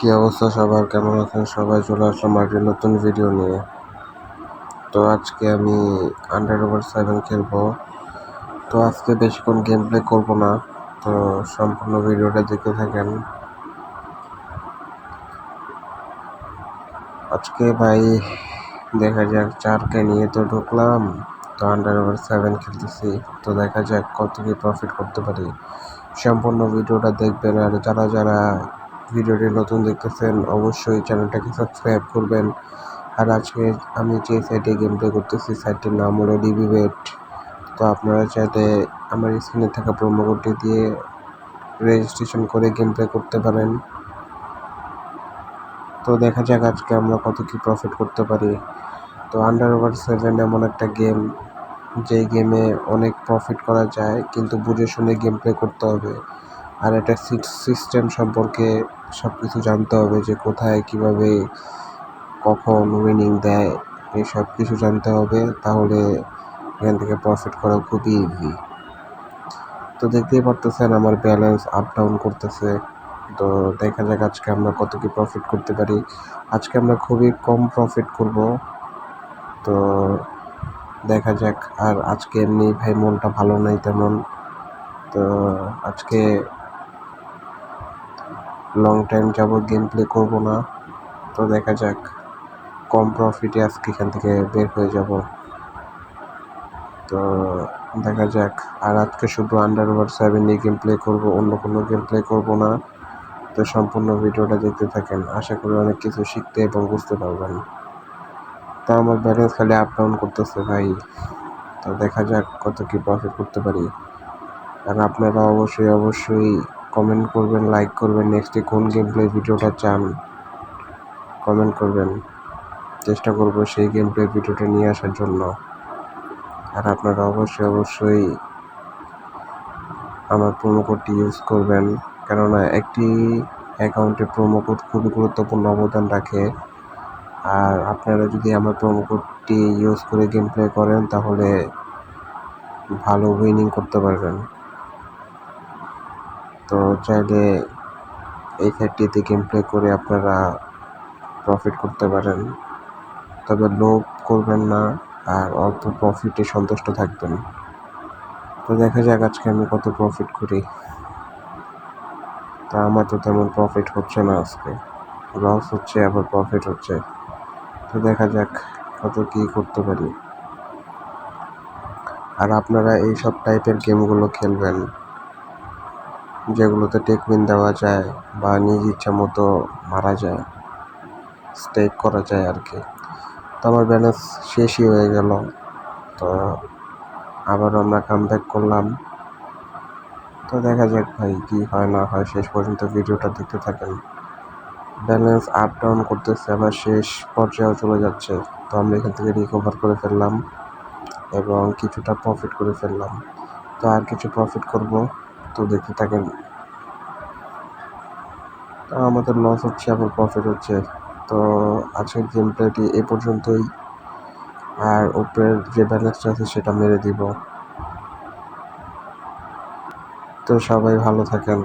কি অবস্থা সবার, কেমন আছেন সবাই? চলে আসলাম আরেকটি নতুন ভিডিও নিয়ে। তো আজকে আমি আন্ডার7 খেলবো। তো আজকে বেশিক্ষণ গেম প্লে করবো না, তো সম্পূর্ণ ভিডিওটা দেখতে থাকেন। আজকে ভাই দেখা যাক 4কে নিয়ে তো ঢুকলাম, তো আন্ডার7 খেলতেছি। তো দেখা যাক কত কি প্রফিট করতে পারি। সম্পূর্ণ ভিডিওটা দেখবেন, আর যারা যারা ভিডিওটি নতুন দেখতেছেন অবশ্যই চ্যানেলটাকে সাবস্ক্রাইব করবেন। আর আজকে আমি যে সাইটে গেম প্লে করতেছি সাইটটির নাম হলো ডিবিবেট। তো আপনারা চাইলে আমার স্ক্রিনে থাকা প্রোমো কোডটি দিয়ে রেজিস্ট্রেশন করে গেম প্লে করতে পারেন। তো দেখা যাক আজকে আমরা কত কি প্রফিট করতে পারি। তো আন্ডার7 এমন একটা গেম, যেই গেমে অনেক প্রফিট করা যায়, কিন্তু বুঝে শুনে গেম প্লে করতে হবে। আর একটা সিস্টেম সম্পর্কে সব কিছু জানতে হবে, যে কোথায় কিভাবে কখন উইনিং দেয়, এই সব কিছু জানতে হবে। তাহলে এখান থেকে প্রফিট করা খুবই ইজি। তো দেখতেই পারতেছেন আমার ব্যালেন্স আপ ডাউন করতেছে। তো দেখা যাক আজকে আমরা কত কি প্রফিট করতে পারি। আজকে আমরা খুবই কম প্রফিট করব, তো দেখা যাক। আর আজকে এমনি ভাই মনটা ভালো নাই তেমন, তো আজকে লং টাইম যাবত গেম প্লে করবো না। তো দেখা যাক, কম প্রফিটে আজকে এখান থেকে বের হয়ে যাব। তো দেখা যাক। আর আজকে শুধু আন্ডার7 নিয়ে গেম প্লে করবো, অন্য কোনো গেম প্লে করবো না। তো সম্পূর্ণ ভিডিওটা দেখতে থাকেন, আশা করি অনেক কিছু শিখতে এবং বুঝতে পারবেন। তা আমার ব্যালেন্স খালি আপ ডাউন করতেছে ভাই। তো দেখা যাক কত কি প্রফিট করতে পারি। আর আপনারা অবশ্যই কমেন্ট করবেন, লাইক করবেন, নেক্সটে কোন গেম প্লে ভিডিওটা চান কমেন্ট করবেন। চেষ্টা করব সেই গেম প্লে ভিডিওটা নিয়ে আসার জন্য। আর আপনারা অবশ্যই আমার প্রোমো কোডটি ইউজ করবেন, কেননা একটি অ্যাকাউন্টে প্রোমো কোড খুবই গুরুত্বপূর্ণ অবদান রাখে। আর আপনারা যদি আমার প্রোমো কোডটি ইউজ করে গেম প্লে করেন তাহলে ভালো উইনিং করতে পারবেন। তো চাইলে এই সাইটটিতে গেম প্লে করে আপনারা প্রফিট করতে পারেন, তবে লোভ করবেন না আর অল্প প্রফিটে সন্তুষ্ট থাকবেন। তো দেখা যাক আজকে আমি কত প্রফিট করি। তা আমার তো তেমন প্রফিট হচ্ছে না, আজকে লস হচ্ছে আবার প্রফিট হচ্ছে। তো দেখা যাক কত কি করতে পারি। আর আপনারা এই সব টাইপের গেমগুলো খেলবেন যেগুলোতে টেকউইন দেওয়া যায় বা নিজ ইচ্ছা মতো মারা যায়, স্টেক করা যায় আর কি। তো আমার ব্যালেন্স শেষই হয়ে গেল, তো আবার আমরা কামব্যাক করলাম। তো দেখা যাক ভাই কি হয় না হয়, শেষ পর্যন্ত ভিডিওটা দেখতে থাকেন। ব্যালেন্স আপ ডাউন করতেছে, আবার শেষ পর্যায়েও চলে যাচ্ছে। তো আমরা এখান থেকে রিকভার করে ফেললাম এবং কিছুটা প্রফিট করে ফেললাম। তো আর কিছু প্রফিট করব, তো দেখতে থাকেন। তো আমাদের লস হচ্ছে আবার প্রফিট হচ্ছে। তো আজকের গেম প্লেটি এ পর্যন্তই। আর উপরের যে ব্যালেন্সটা আছে সেটা মেরে দিব। তো সবাই ভালো থাকেন।